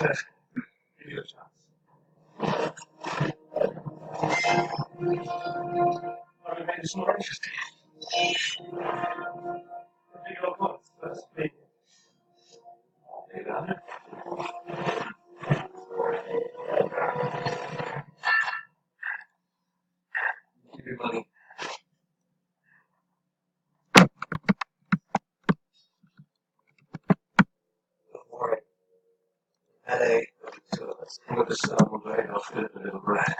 Give you a chance. What would make this more interesting? The big old books, first big. Big on it. Give you money. Don't worry. Headache. So let's put this on the way. I'll fit a little bread.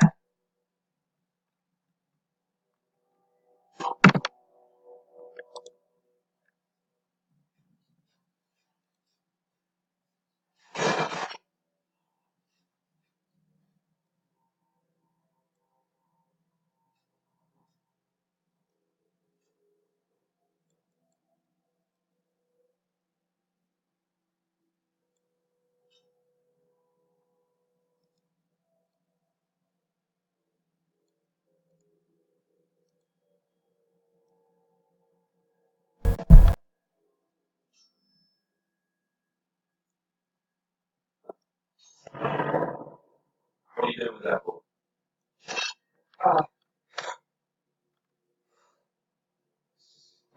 What are you doing with that book?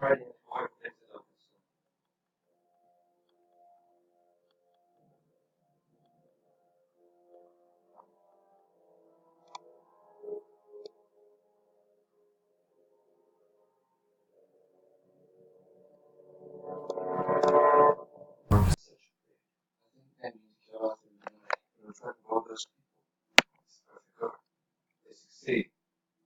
Writing important things about this. I think I need to go out there and try to all those people. It's perfect cover. They succeed.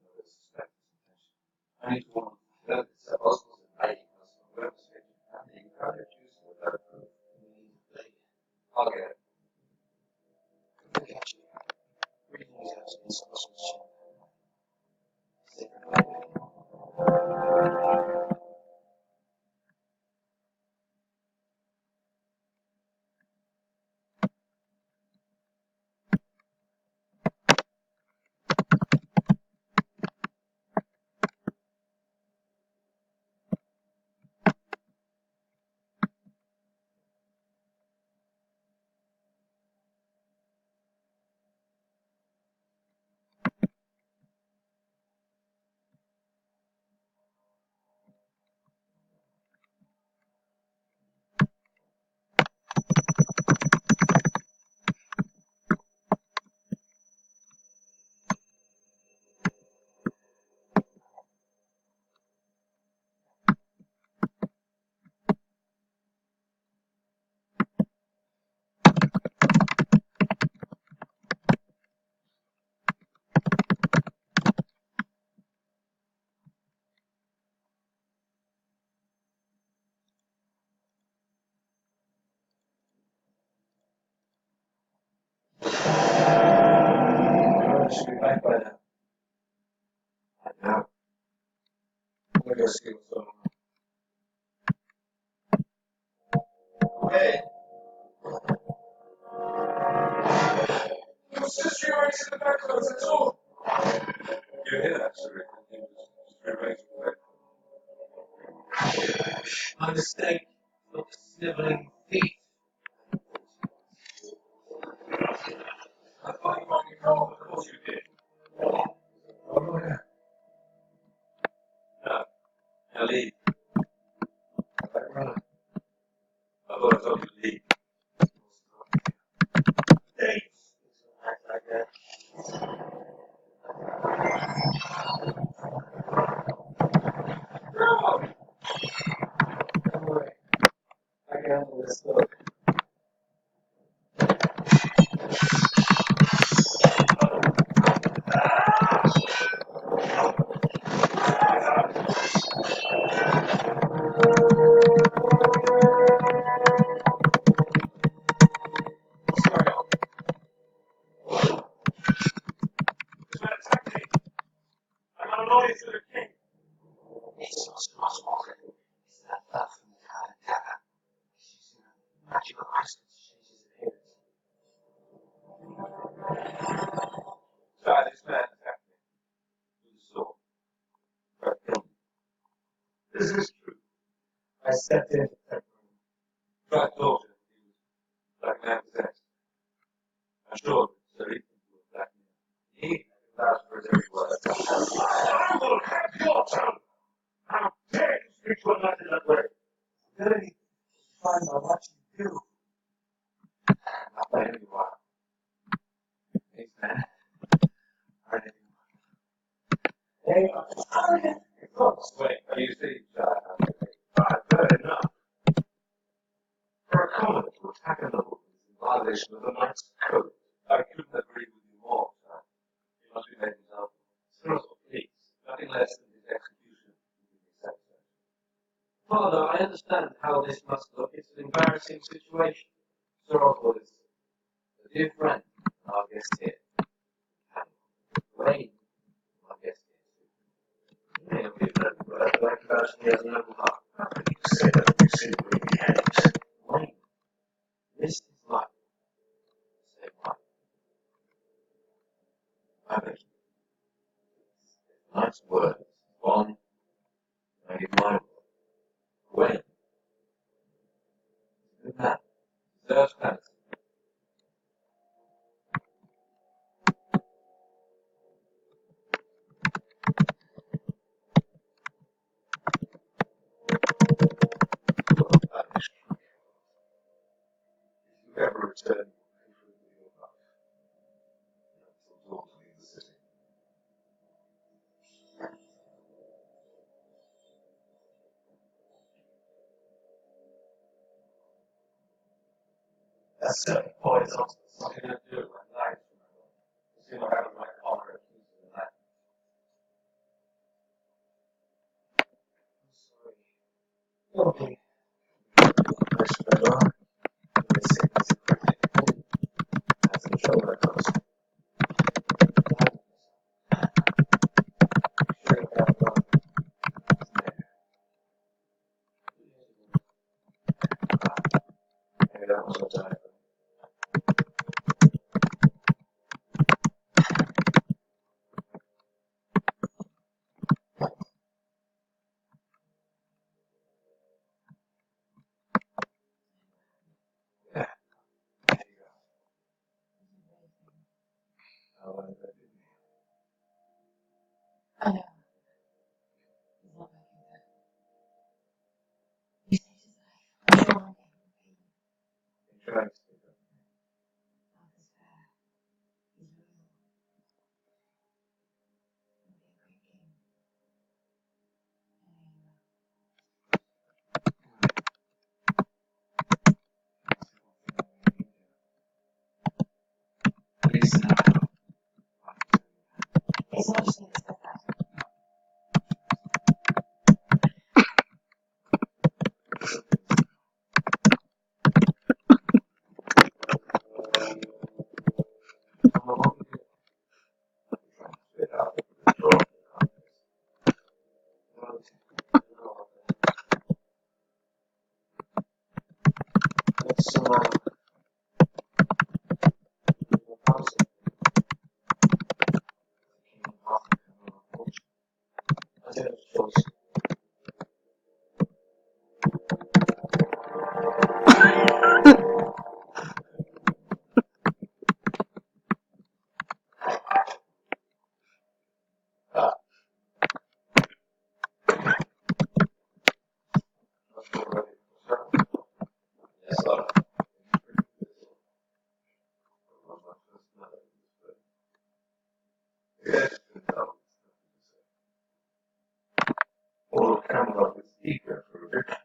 They suspect this intention. I need to warn them. It's a possible hiding us from web search and the encounter juice without proof. I'll get it. Good to catch you. Reading these apps in social chat. I should be back by now. Now. I'm gonna go see what's going on. Hey! Your sister already in the back clothes, that's all. You hear that, sir? He was just rearranging the bed. My mistake. Not a sniveling thief. I thought you might be wrong, of course you did. Oh, yeah. No. Now leave. Back runner. I thought I told you to leave. Hey! Act like that. No! Don't worry. I can handle this book. This is true. I stepped in. Black daughter. Black man possessed. treat you not in that way. Very fine by watching you do. Not by anyone. Thanks, man. Alright, hey, folks, wait, you see, I've heard enough. For a commoner to attack another woman is in violation of the Knight's Code. I couldn't agree with you more, sir. You must be made an example. Sir, please, nothing less than his execution will be accepted. Father, I understand how this must look. It's an embarrassing situation. Sir Oswald is a dear friend, our guest here. Wayne, our guest here. May be a noble bird, but I can vouch he has a noble heart. How can you say that you simply behave? Wayne, this is life. Say what? I beg you. Nice words. One, I give my word. Wayne. Good man. Deserves penalty. If you ever return, your life. Until leave the city. That's it. Boys, something to do with my life. See what happens when I call her accused of that. I'm sorry. Okay. I should have gone. They say it's a perfect. That's the trouble that comes. Sure, I've gone. Maybe that was what I yeah. There you go. How long have I been here? I know. He's not making that. You saved his life. I'm sure I'm I'm trying to speak up. Arthur's fair. He's loyal. He'll be a great king. Please now. It's not just me that said that. I'm alone here. I'm trying to spit out the door. Let's I think it's choice. Ah, let's go ready. Yes, sir. Yes, all of Camelot is eager for a victory.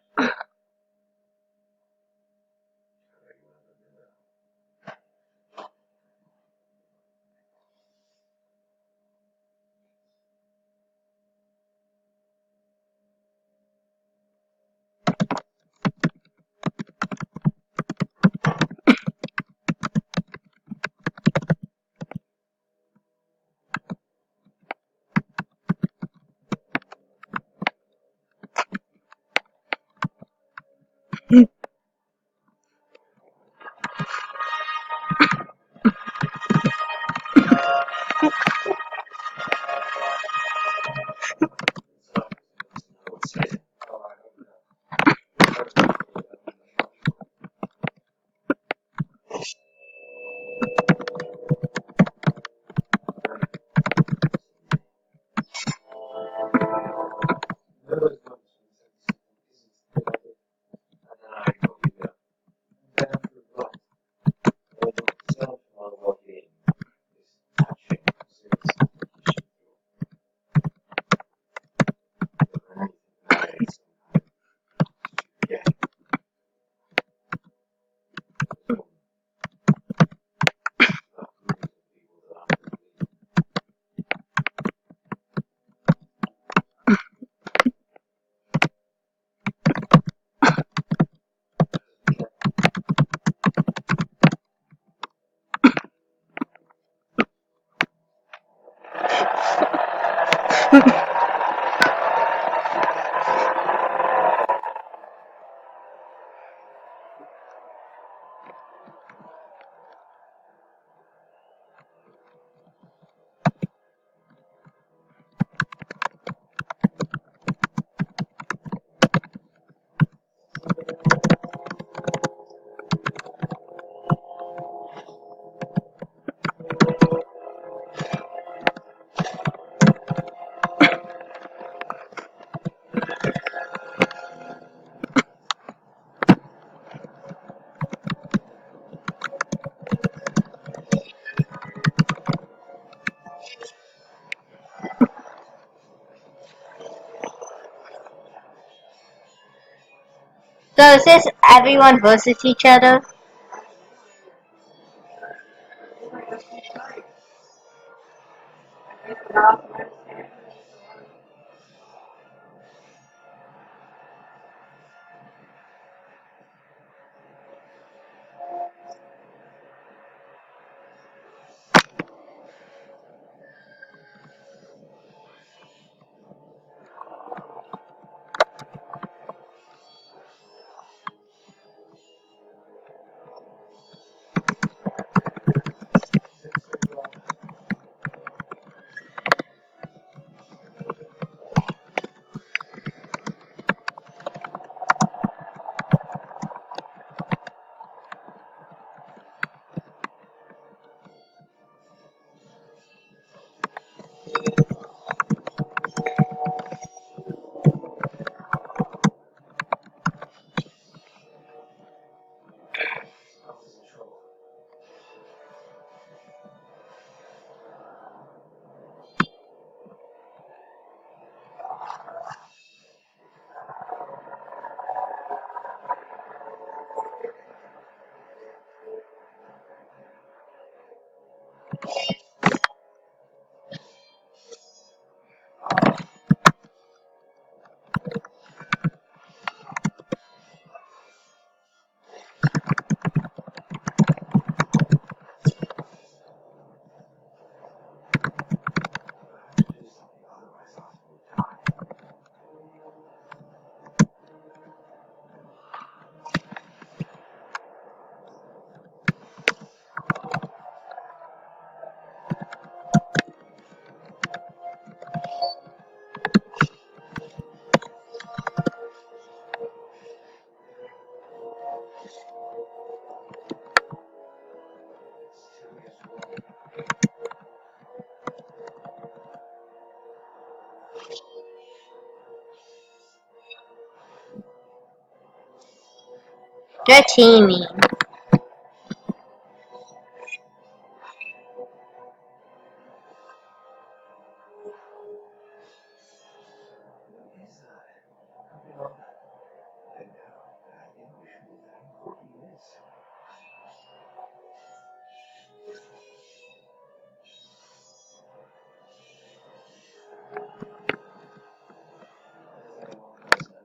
So is this everyone versus each other? House is in trouble. I have to do something, otherwise I'll die. It's 2 against 1. They're teaming.